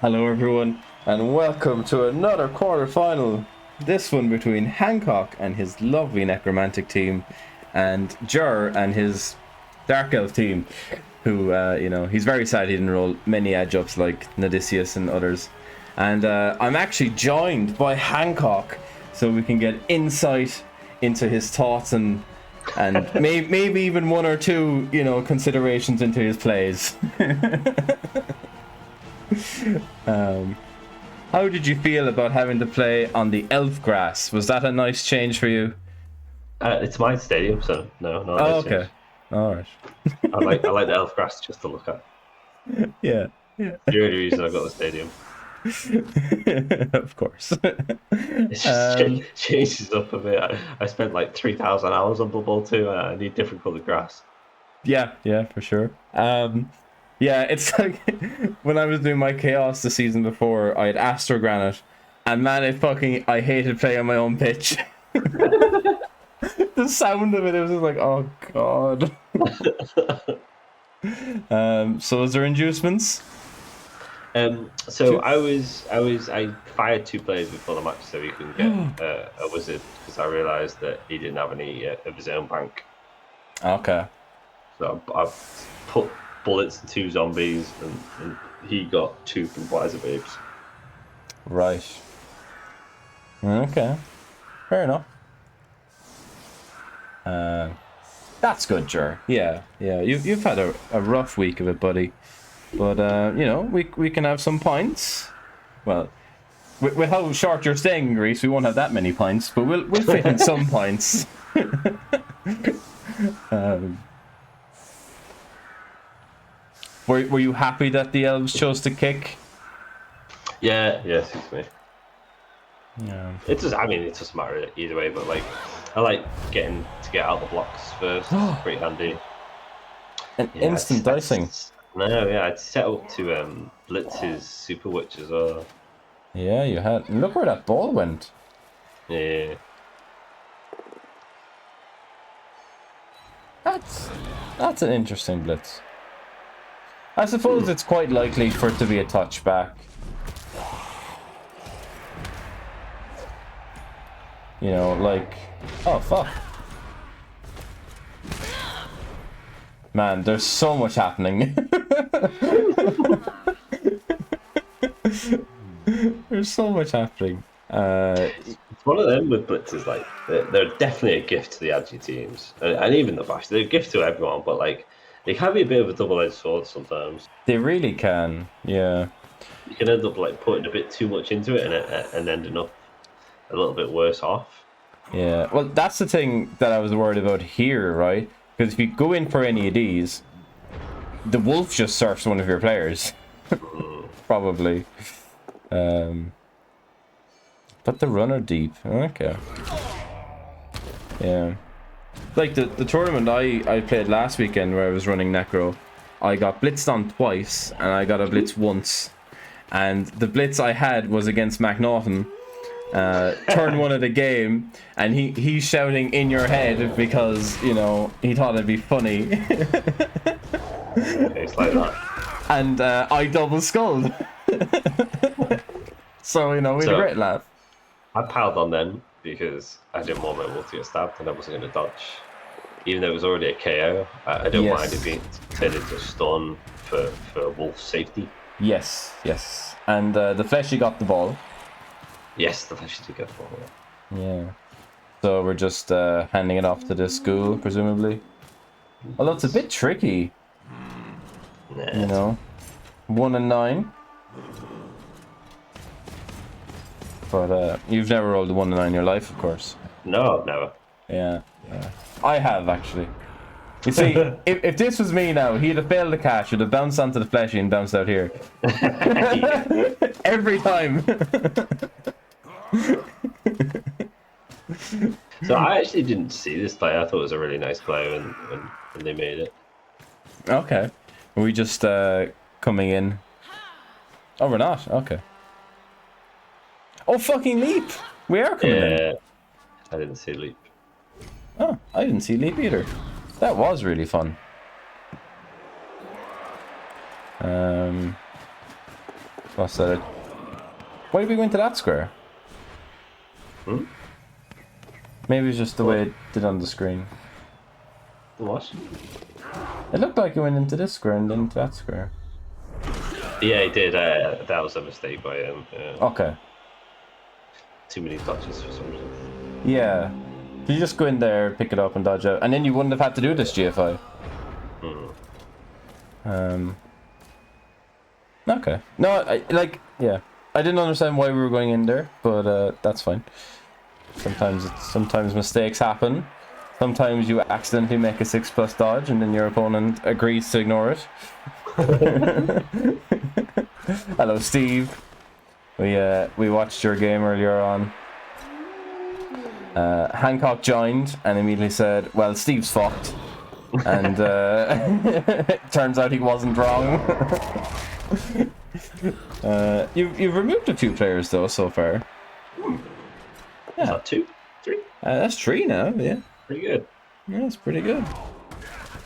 Hello everyone, and welcome to another quarter-final. This one between Hankok and his lovely Necromantic team, and Jur and his Dark Elf team, who, he's very sad he didn't roll many edge ups like Nadicius and others. And I'm actually joined by Hankok, so we can get insight into his thoughts and maybe even one or two, considerations into his plays. How did you feel about having to play on the elf grass? Was that a nice change for you? It's my stadium, so no. Oh, okay. All right. I like the elf grass just to look at. Yeah. The only reason I got the stadium. Of course. It just changes up a bit. I spent like 3,000 hours on Blood Bowl 2. I need different coloured grass. Yeah, for sure. Yeah, it's like when I was doing my chaos the season before, I had Astro Granite, and man, I hated playing on my own pitch. The sound of it was just like, oh god. So was there inducements? I fired 2 players before the match so he couldn't get a wizard because I realised that he didn't have any of his own bank. Okay. So I put bullets and 2 zombies, and he got 2 from Wiser Babes. Right. Okay. Fair enough. That's good, Jur. Yeah. You've had a rough week of it, buddy. But we can have some points. Well, with how short you're staying in Greece, we won't have that many points, but we'll fit in some points. Were you happy that the elves chose to kick? Yeah, suits me. Yeah. It doesn't matter either way, but like, I like getting to get out the blocks first. It's pretty handy. And instant dicing. I'd set up to blitz his Super Witch as well. Yeah, you had. Look where that ball went. Yeah. That's an interesting blitz. I suppose it's quite likely for it to be a touchback. Oh fuck. Man, there's so much happening. There's so much happening. It's one of them with blitzes, like, they're definitely a gift to the Agi teams. And even the Bash, they're a gift to everyone, but like, they can be a bit of a double-edged sword sometimes. They really can, yeah. You can end up like putting a bit too much into it and ending up a little bit worse off. Yeah, well, that's the thing that I was worried about here, right? Because if you go in for any of these, the wolf just surfs one of your players. Probably. But the runner deep. Okay. Yeah. Like the tournament I played last weekend where I was running Necro, I got blitzed on twice and I got a blitz once. And the blitz I had was against McNaughton. Turn 1 of the game, and he's shouting in your head because he thought it'd be funny. It's like that. And I double skulled. So we had a great laugh. I piled on then because I didn't want my wolf to get stabbed and I wasn't going to dodge, even though it was already a KO. I don't mind it being turned into stun for wolf safety. Yes. And the fleshy got the ball. Yes, the fleshy did get the ball. Yeah. So we're just handing it off to the school, presumably. Although it's a bit tricky. Nah. 1 and 9. But you've never rolled a 1 and 9 in your life, of course. No, never. Yeah. I have, actually. You see, if this was me now, he'd have failed the catch, would have bounced onto the fleshy and bounced out here. Every time. So I actually didn't see this play. I thought it was a really nice play when they made it. Okay. Are we just coming in? Oh, we're not? Okay. Oh, fucking leap! We are coming in. I didn't see leap. Oh, I didn't see leap either. That was really fun. What's that? Why did we go into that square? Hmm? Maybe it's just the way it did on the screen. What? It looked like it went into this square and then into that square. Yeah, he did. That was a mistake by him. Okay. Too many touches for some reason. Yeah. You just go in there, pick it up, and dodge out, and then you wouldn't have had to do this GFI. Okay. No, yeah. I didn't understand why we were going in there, but that's fine. Sometimes mistakes happen. Sometimes you accidentally make a 6+ dodge, and then your opponent agrees to ignore it. Hello, Steve. We watched your game earlier on. Hankok joined and immediately said, "Well, Steve's fucked," and it turns out he wasn't wrong. You've removed a few players though so far. Yeah. Is that 2, 3? That's 3 now. Yeah. Pretty good. Yeah, it's pretty good.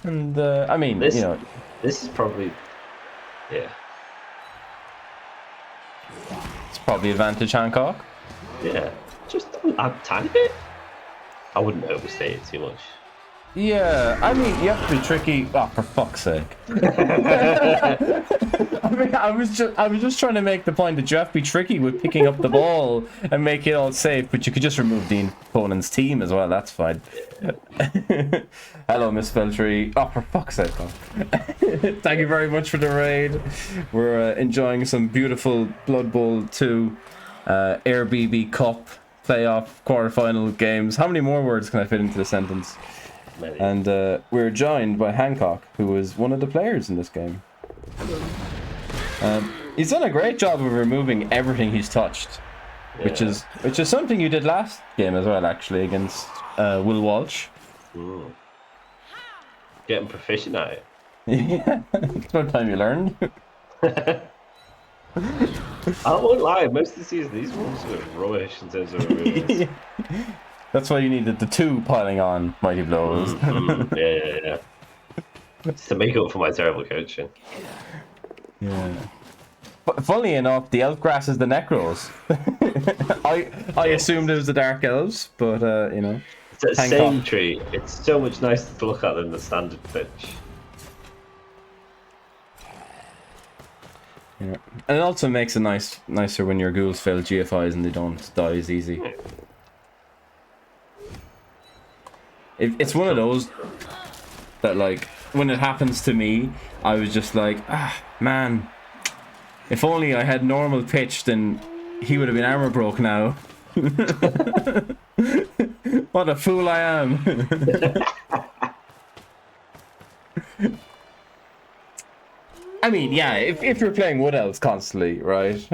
And I mean, this, you know, this is probably, yeah. It's probably advantage Hankok. Yeah, just a tiny bit. I wouldn't overstate it too much. Yeah, I mean, you have to be tricky. Oh, for fuck's sake! I mean, I was just trying to make the point that you have to be tricky with picking up the ball and make it all safe, but you could just remove the opponent's team as well. That's fine. Hello, Miss Feltry. Oh, for fuck's sake! Thank you very much for the raid. We're enjoying some beautiful Blood Bowl 2 Éire BB Cup playoff quarterfinal games. How many more words can I fit into the sentence? Many. And we're joined by Hankok, who is one of the players in this game. He's done a great job of removing everything he's touched, which is something you did last game as well, actually, against Will Walsh. Ooh. Getting proficient at it. Yeah, it's about time you learned. I won't lie, most of the season these ones were rubbish in terms of removals. That's why you needed the 2 piling on mighty blows. Yeah. It's to make up for my terrible coaching. Yeah. But funnily enough, the elf grass is the Necros. I assumed it was the Dark Elves, but you know. It's that same tree. It's so much nicer to look at than the standard pitch. Yeah. And it also makes it nicer when your ghouls fail GFIs and they don't die as easy. It's one of those that, like, when it happens to me, I was just like, man, if only I had normal pitch, then he would have been armor broke now. What a fool I am. I mean, yeah, if you're playing Wood Elves constantly, right?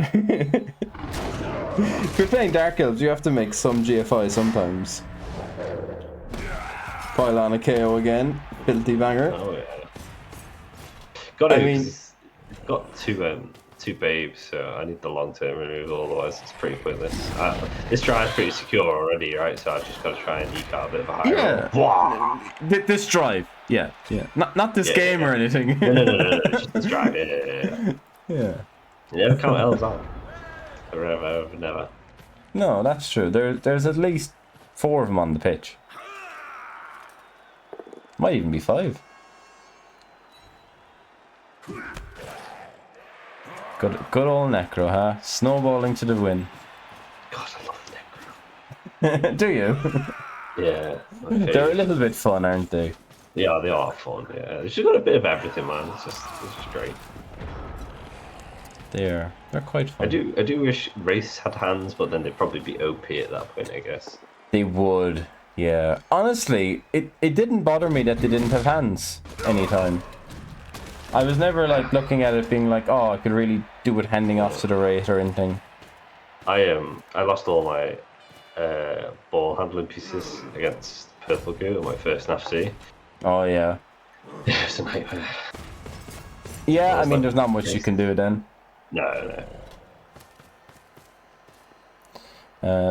If you're playing Dark Elves, you have to make some GFI sometimes. Pile on a KO again. Filthy banger. Oh yeah. Got two babes, so I need the long-term removal, otherwise it's pretty pointless. This drive is pretty secure already, right? So I've just got to try and eke out a bit of a higher roll. This drive, yeah. Not this game or anything. No, just this drive, yeah. Yeah. You never count elves out. Never. No, that's true. There's at least 4 of them on the pitch. Might even be 5. Good old Necro, huh? Snowballing to the win. God, I love Necro. Do you? Yeah. Okay. They're a little bit fun, aren't they? Yeah, they are fun. Yeah, they've just got a bit of everything, man. It's just great. They're quite fun. I do wish Race had hands, but then they'd probably be OP at that point, I guess. They would. Yeah, honestly, it didn't bother me that they didn't have hands anytime. I was never like looking at it being like, oh, I could really do it handing off to the rate or anything. I lost all my ball handling pieces against Purple Goo on my first NFC. Oh yeah. Yeah, it's a nightmare. Yeah, I mean, there's not much you can do then. No.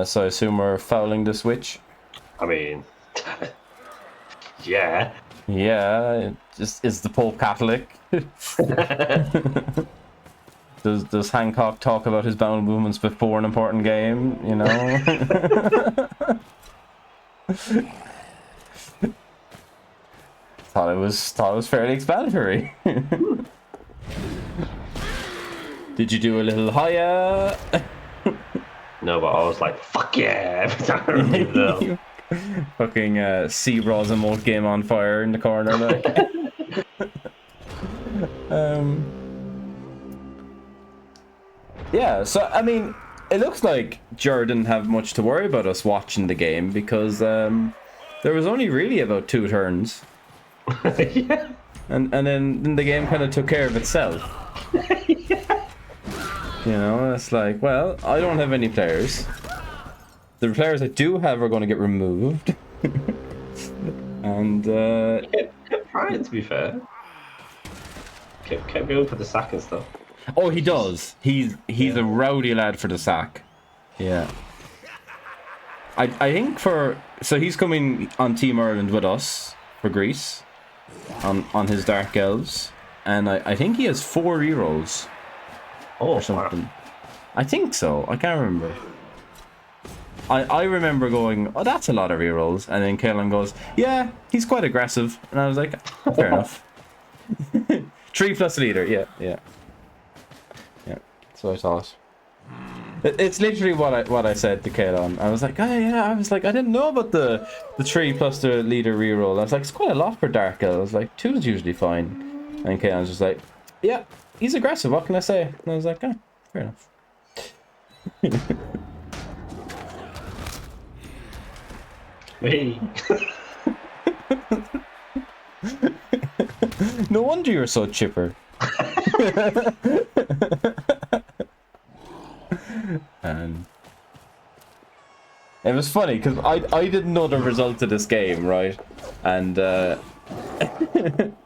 So I assume we're fouling the switch. I mean, yeah. Yeah, it just is the Pope Catholic. Does Hankok talk about his bowel movements before an important game? You know. thought it was fairly explanatory. Did you do a little hiya? No, but I was like, fuck yeah, every time I remove them. Fucking Seabraw's emote game on fire in the corner, like. Yeah, so I mean, it looks like Jer didn't have much to worry about us watching the game because there was only really about 2 turns. Yeah. And then the game kind of took care of itself. Yeah. You know, it's like, well, I don't have any players. The players I do have are going to get removed. And Kept trying, to be fair. Kept going for the sack and stuff. oh, he does. He's a rowdy lad for the sack. Yeah. I think so he's coming on Team Ireland with us for Greece on his Dark Elves, and I think he has 4 rerolls. Oh, or something. wow. I think so. I can't remember. I remember going, oh, that's a lot of rerolls, and then Kaelan goes, yeah, he's quite aggressive, and I was like, fair enough. 3 plus leader, yeah. So I thought. It's literally what I said to Kaelan. I was like, oh yeah, I didn't know about the 3 plus the leader reroll. I was like, it's quite a lot for Dark Elf. I was like, 2 is usually fine. And Kaelan's just like, yeah, he's aggressive, what can I say? And I was like, oh, fair enough. Me. No wonder you're so chipper. And it was funny because I didn't know the result of this game, right? And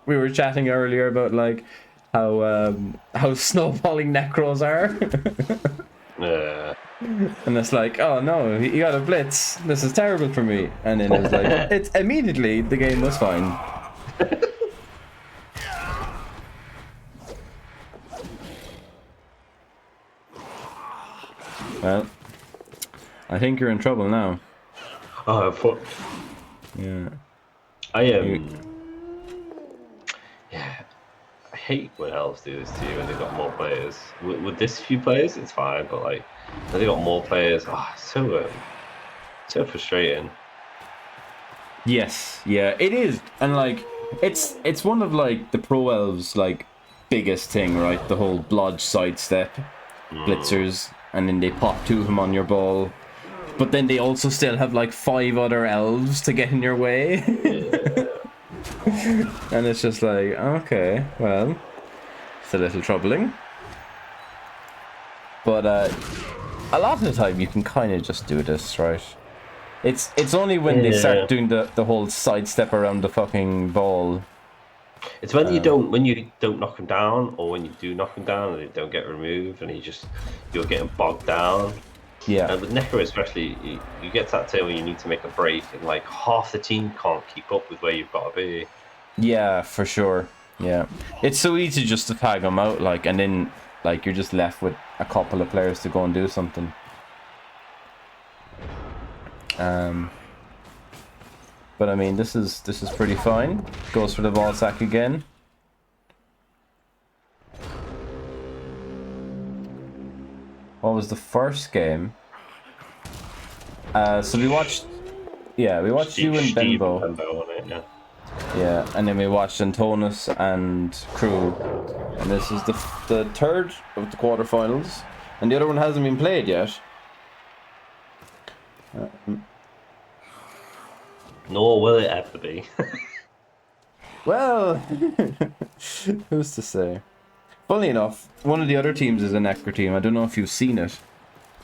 we were chatting earlier about like how snowballing Necros are. And it's like, oh no, he got a blitz. This is terrible for me. And then it was like, it's immediately the game was fine. Well, I think you're in trouble now. Oh, fuck. Yeah. Yeah, I hate when Elves do this to you when they've got more players. With this few players, it's fine, but like when they got more players, so frustrating. Yes, yeah, it is, and like it's one of like the Pro Elves like biggest thing, right? The whole blodge sidestep, blitzers, and then they pop 2 of them on your ball, but then they also still have like 5 other elves to get in your way. And it's just like, okay, well, it's a little troubling, but a lot of the time you can kind of just do this, right? It's only when they start doing the whole sidestep around the fucking ball. It's when you don't knock them down, or when you do knock them down and they don't get removed, and you're getting bogged down. Yeah. And with Necro especially, you get to that turn where you need to make a break, and like half the team can't keep up with where you've got to be. Yeah, for sure. Yeah, it's so easy just to tag them out, like, and then like you're just left with a couple of players to go and do something. But I mean, this is pretty fine. Goes for the ball sack again. What was the first game? So we watched you and Benbow. Yeah, and then we watched Antonis and Crew. And this is the 3rd of the quarterfinals. And the other one hasn't been played yet. Nor will it ever be. Well, who's to say? Funnily enough, one of the other teams is a Necro team. I don't know if you've seen it.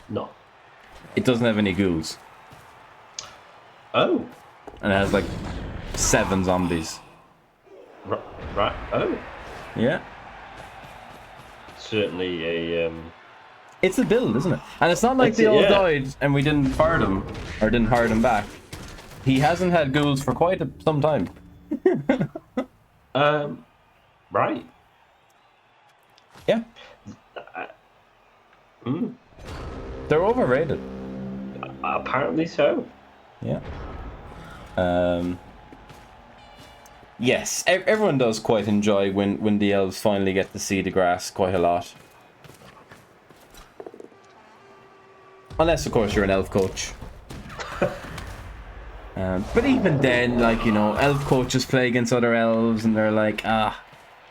No. It doesn't have any ghouls. Oh. And it has like 7 zombies. Right. Oh. Yeah. Certainly a. It's a build, isn't it? And it's not like they all died and we didn't fire them or didn't hire them back. He hasn't had ghouls for quite some time. Right. Yeah. Hmm. They're overrated. Apparently so. Yeah. Yes, everyone does quite enjoy when the elves finally get to see the grass quite a lot. Unless, of course, you're an elf coach. But even then, like, you know, elf coaches play against other elves and they're like, ah,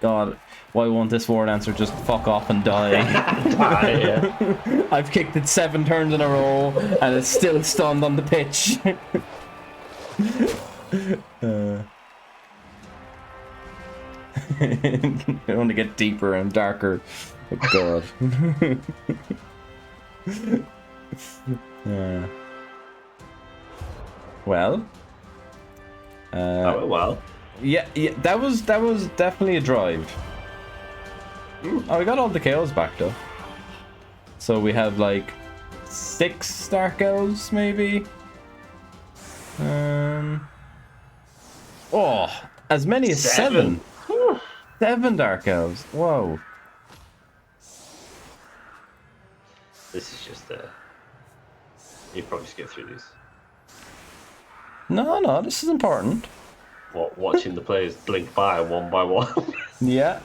God, why won't this war dancer just fuck off and die? Yeah. I've kicked it 7 turns in a row and it's still stunned on the pitch. They only get deeper and darker. Oh, God. Well. Oh, well. Yeah, that was definitely a drive. Oh, we got all the KOs back though. So we have like 6 Dark Elves, maybe. Oh, as many as 7. 7 Dark Elves. Whoa. This is just you probably skip through these. No, this is important. What, watching the players blink by one? Yeah.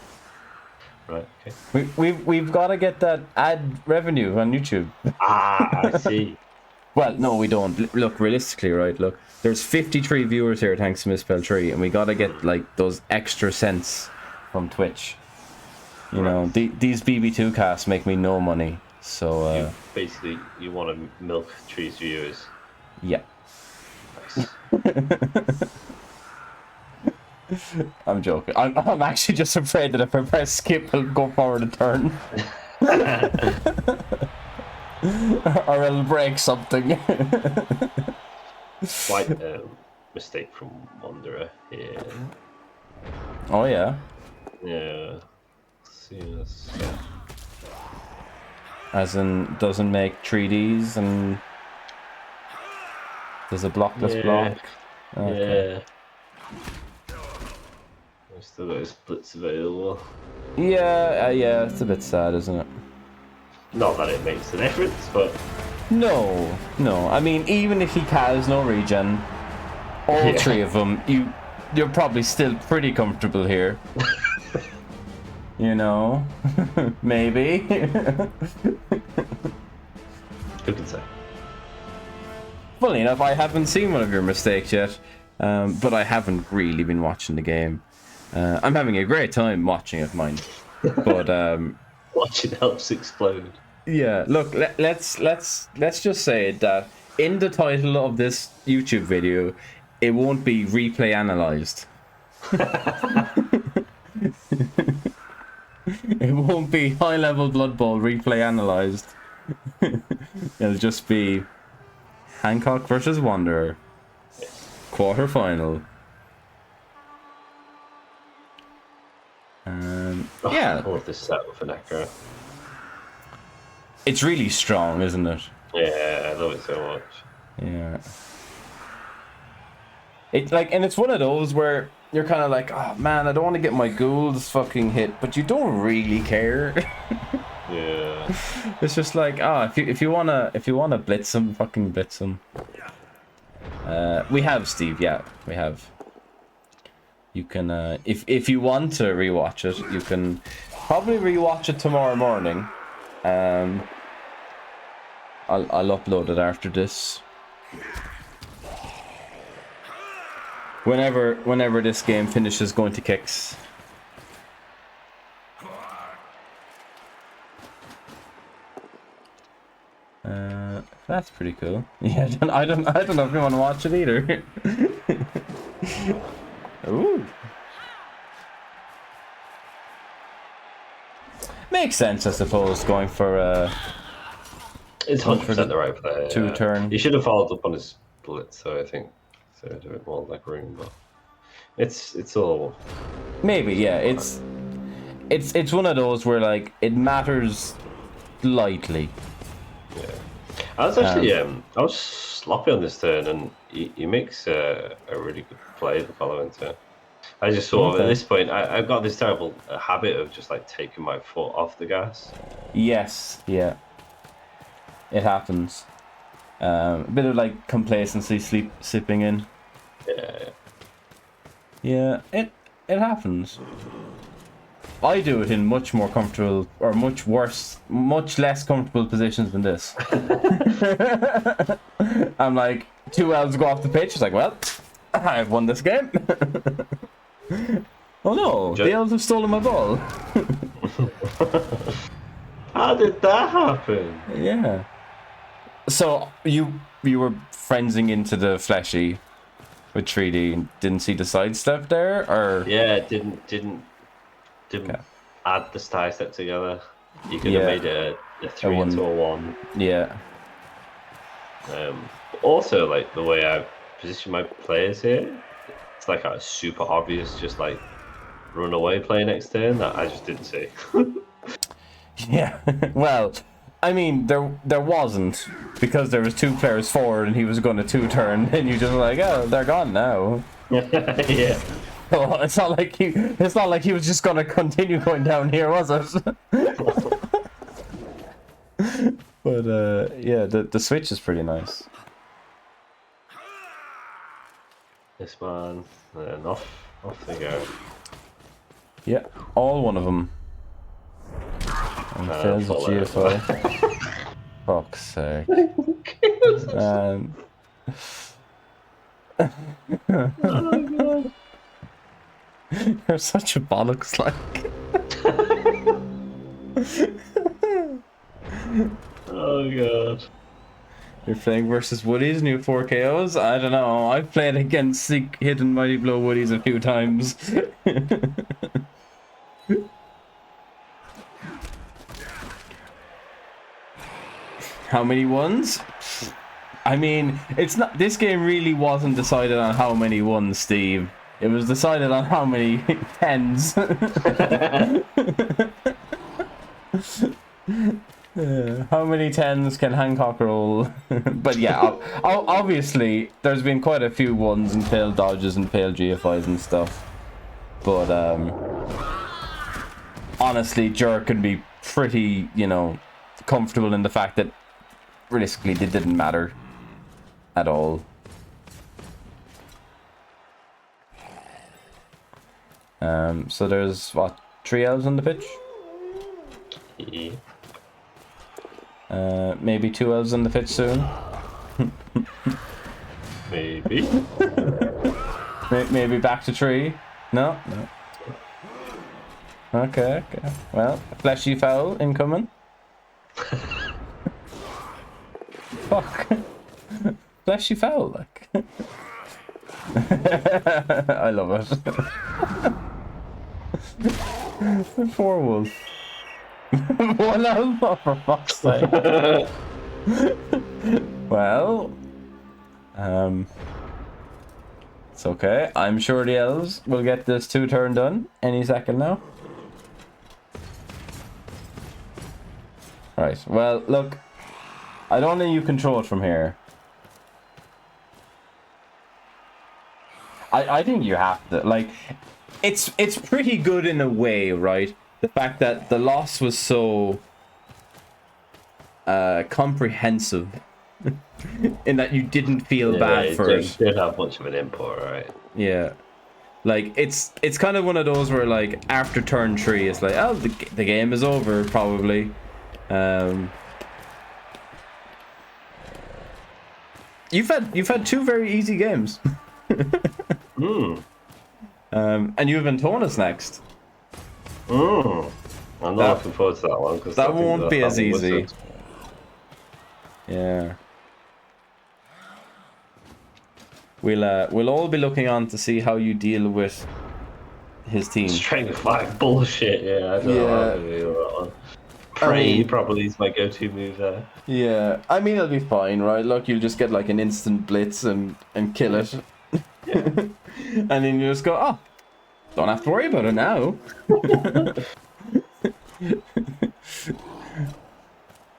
Right. Okay. We've got to get that ad revenue on YouTube. I see. Well, no, we don't. Look, realistically, right? Look, there's 53 viewers here thanks to Misspell Tree, and we got to get like those extra cents from Twitch. You know, these BB2 casts make me no money, so basically you want to milk Tree's viewers. Yeah. Nice. I'm joking. I'm actually just afraid that if I press skip, it'll go forward a turn. Or it'll break something. Slight mistake from Wanderer here. Oh, yeah. Yeah. Let's see this. Yeah. As in, doesn't make 3Ds and there's a blockless block. Okay. Yeah. Still got his splits available. Yeah, yeah, it's a bit sad, isn't it? Not that it makes a difference, but no. I mean, even if he has no regen, all 3 of them, you're probably still pretty comfortable here. You know, maybe. Who can say? Funny enough, I haven't seen one of your mistakes yet, but I haven't really been watching the game. I'm having a great time watching it, mind. But watching Elves explode. Yeah, look, let's just say that in the title of this YouTube video, it won't be replay analyzed. It won't be high level Blood Bowl replay analyzed. It'll just be Hankok versus Wanderer, quarterfinal. Yeah. I love this setup for Necro. It's really strong, isn't it? Yeah, I love it so much. Yeah. It's like, and it's one of those where you're kind of like, oh man, I don't want to get my ghouls fucking hit, but you don't really care. Yeah. It's just like, if you wanna blitz them, fucking blitz them. We have Steve, yeah, we have. You can, if you want to rewatch it, you can probably rewatch it tomorrow morning. I'll upload it after this. Whenever this game finishes going to kicks. That's pretty cool. Yeah, I don't know if you want to watch it either. Ooh. Makes sense, I suppose, going for it's 100% the right play. 2 turn. He should have followed up on his blitz, so I think so a bit more like room, but it's all maybe, yeah. It's one of those where like it matters lightly. Yeah. I was actually I was sloppy on this turn, and he makes a really good play the following turn. I just sort of, at this point, I've got this terrible habit of just like taking my foot off the gas. Yes, yeah. it happens. A bit of like complacency slipping in. Yeah, it happens. I do it in much more comfortable, or much less comfortable positions than this. I'm like, 2 elves go off the pitch. It's like, well, I've won this game. Oh no, the elves have stolen my ball. How did that happen? Yeah. So you were frenzing into the fleshy with 3D and didn't see the sidestep there, or? Yeah, didn't Okay. add the side step together. You could have made it a 3 into a 1. Yeah. Also, like the way I position my players here, it's like a super obvious, just like run away play next turn that I just didn't see. Yeah. Well, I mean, there wasn't, because there was 2 players forward and he was going to 2-turn, and you just were like, oh, they're gone now. Yeah. So it's not like he was just gonna continue going down here, was it? But yeah, the switch is pretty nice. This man, and off they go. Yeah, all one of them. And fails the GFO. Fuck's sake. Oh god. You're such a bollocks, like. Oh god. You're playing versus Woodies and you have 4 KOs? I don't know. I've played against hidden Mighty Blow Woodies a few times. How many ones? I mean, it's not. This game really wasn't decided on how many ones, Steve. It was decided on how many 10s. How many 10s can Hankok roll? But yeah, obviously there's been quite a few 1s and failed dodges and failed GFIs and stuff. But honestly, Jer could be pretty, comfortable in the fact that realistically they didn't matter at all. So there's what, 3 elves on the pitch? Yeah. Maybe 2 elves on the pitch soon. Maybe. Maybe back to 3. No. Okay. Well, fleshy foul incoming. Fuck. Fleshy foul, like. I love it. Poor wolf. 1 elf, oh, for fuck's sake. Well, it's okay. I'm sure the elves will get this 2-turn done any second now. Right. Well, look, I don't think you control it from here. I think you have to, like, it's pretty good in a way, right? The fact that the loss was so comprehensive in that you didn't feel bad for it. Didn't have much of an input, right? Yeah. Like, it's kind of one of those where, like, after turn 3, it's like, oh, the game is over, probably. You've had 2 very easy games. And you have Antonis next. I'm not looking forward to that one, because that won't be as easy. Yeah. We'll all be looking on to see how you deal with his team. Strength 5 bullshit, yeah, I don't know how to deal with that one. Pray probably is my go-to move there. Yeah, I mean, it'll be fine, right? Look, you'll just get like an instant blitz and kill it. Yeah. And then you just go, oh, don't have to worry about it now.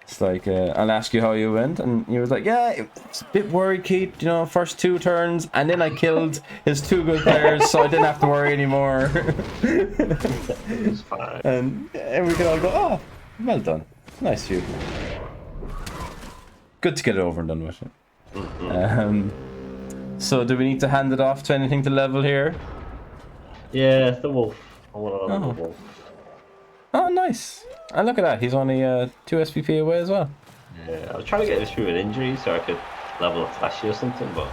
It's like, I'll ask you how you went, and you was like, yeah, it's a bit worried, Keith, first 2 turns, and then I killed his 2 good players, so I didn't have to worry anymore. It was fine. And we can all go, oh, well done. Nice of you. good to get it over and done with it. So do we need to hand it off to anything to level here? Yeah, the wolf. I want to level the wolf. Oh, nice. And look at that, he's only 2 SPP away as well. Yeah, I was trying to get this through an injury so I could level a flashy or something, but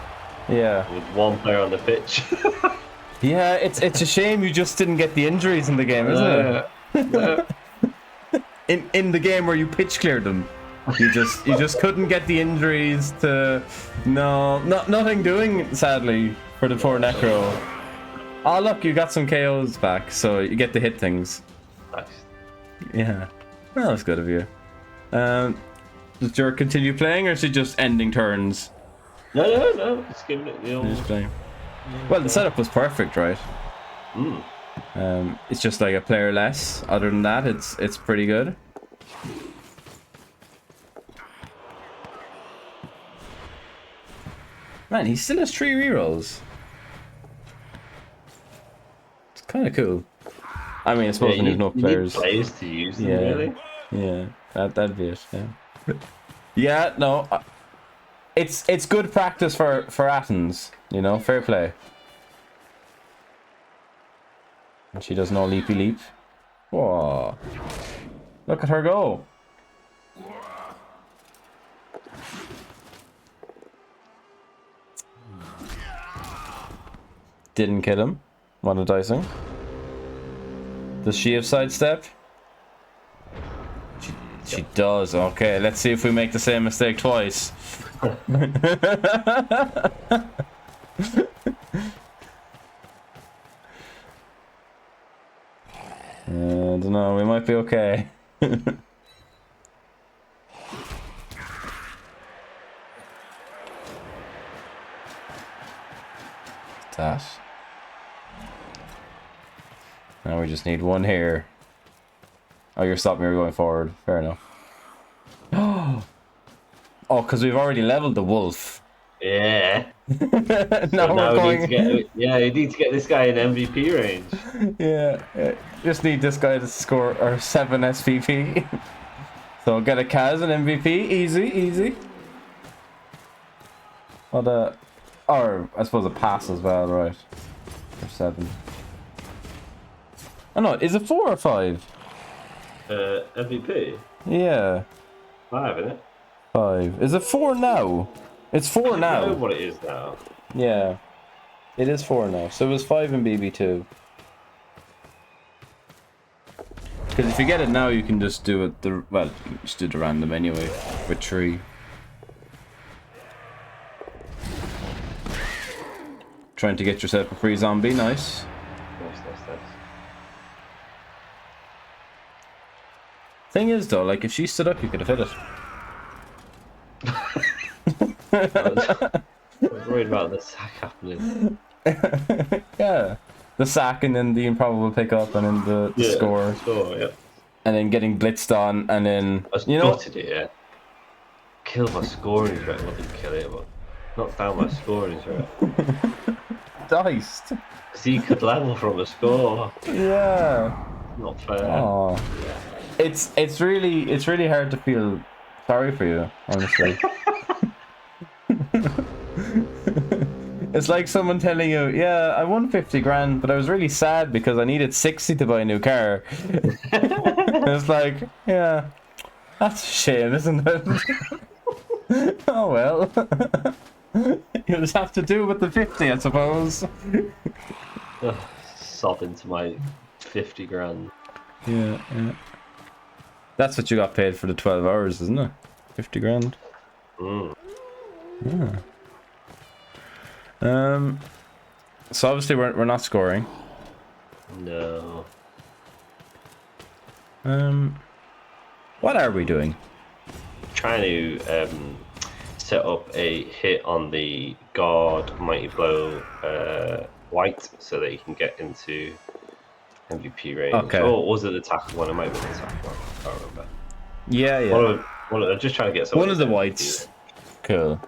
yeah, with one player on the pitch. Yeah, it's a shame you just didn't get the injuries in the game, isn't it? In the game where you pitch cleared them, you just couldn't get the injuries to. Nothing doing, sadly, for the poor Necro. Oh look, you got some KOs back, so you get to hit things. Nice. Yeah, well, that's good of you. Does Jer continue playing, or is he just ending turns? No. Just giving it the old. Just playing. Well, the setup was perfect, right? It's just like a player less. Other than that, it's pretty good. Man, he still has 3 rerolls. It's kind of cool. I mean, I suppose when there's no players. You need players to use them, really. Yeah, that'd be it. Yeah. Yeah, no. It's good practice for Athens, you know, fair play. And she does no leapy leap. Whoa. Look at her go. Didn't kill him. What a dicing. Does she have sidestep? She does. Okay, let's see if we make the same mistake twice. I don't know, we might be okay. That. Now we just need one here. Oh, you're stopping me going forward. Fair enough. Oh, because we've already leveled the wolf. Yeah. now we're going. You need to get this guy in MVP range. Yeah. Just need this guy to score our 7 SPP. So get a Kaz and MVP. Easy. Or I suppose a pass as well, right? For 7. Oh no, is it 4 or 5? MVP? Yeah. 5, isn't it? 5. Is it 4 now? It's 4 now. I know what it is now. Yeah. It is 4 now. So it was 5 in BB2. Because if you get it now, you can just do it. You can just do the random anyway with 3. Trying to get yourself a free zombie, nice. Nice. Thing is though, like if she stood up, you could have hit it. I was worried about the sack happening. Yeah, the sack and then the improbable pickup and then the score. Yeah. And then getting blitzed on and then I gutted it, yeah. Killed my scoring threat, well, I didn't kill it, but knocked down my scoring threat. Diced. Because he could level from a score. Yeah. Not fair. Aww. It's really hard to feel sorry for you, honestly. It's like someone telling you, yeah, I won 50 grand, but I was really sad because I needed 60 to buy a new car. It's like, yeah, that's a shame, isn't it? Oh well. You just have to do with the 50, I suppose. Sob into my 50 grand. Yeah. That's what you got paid for the 12 hours, isn't it? 50 grand. Yeah. So obviously we're not scoring. No. What are we doing? Trying to set up a hit on the guard mighty blow white so that he can get into MVP range. Okay. Or was it the tackle one? It might have been the tackle one. I can't remember. Yeah. I'm just trying to get one of the whites. Cool.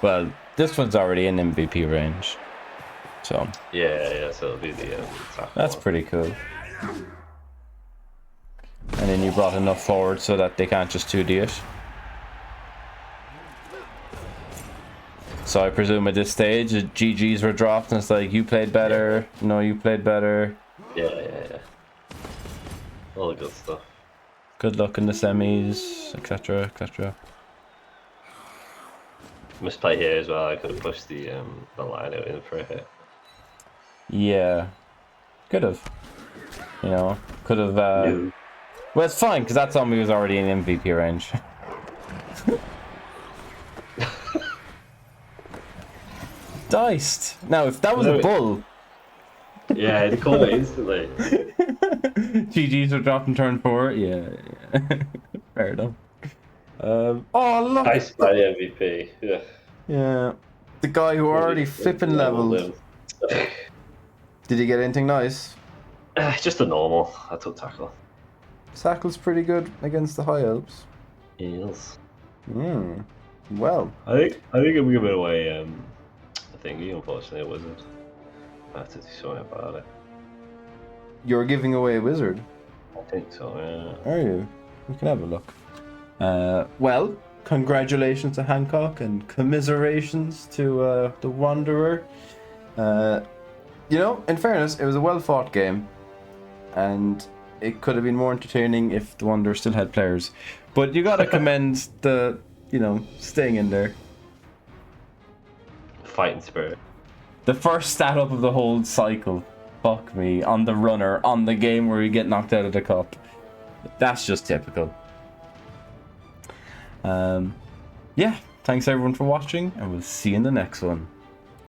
Well, this one's already in MVP range, so yeah. So it'll be the tackle. That's one. pretty cool. then you brought enough forward so that they can't just 2D it. So I presume at this stage, the GGs were dropped and it's like, you played better, no, you played better. Yeah. All the good stuff. Good luck in the semis, etc, etc. Misplay here as well. I could have pushed the line out in for a hit. Yeah, could have. You know, could have. No. Well, it's fine because that zombie was already in MVP range. Diced. Now, if that was a bull. Yeah, it called it instantly. GGs were dropped in turn 4. Yeah. Fair enough. Oh, look. Nice by the MVP. Yeah. Yeah. The guy who already flipping leveled. Did he get anything nice? Just a normal. I took tackle. Tackle's pretty good against the high elves. Yes. Well. I think I'm giving away a thingy, unfortunately, a wizard. I have to do something about it. You're giving away a wizard? I think so, yeah. Are you? We can have a look. Well, congratulations to Hankok and commiserations to TheWanderer. You know, in fairness, it was a well-fought game. And it could have been more entertaining if TheWanderer still had players. But you gotta commend the, you know, staying in there. Fighting spirit. The first stat up of the whole cycle. Fuck me. On the runner, on the game where you get knocked out of the cup. That's just typical. Yeah, thanks everyone for watching, and we'll see you in the next one.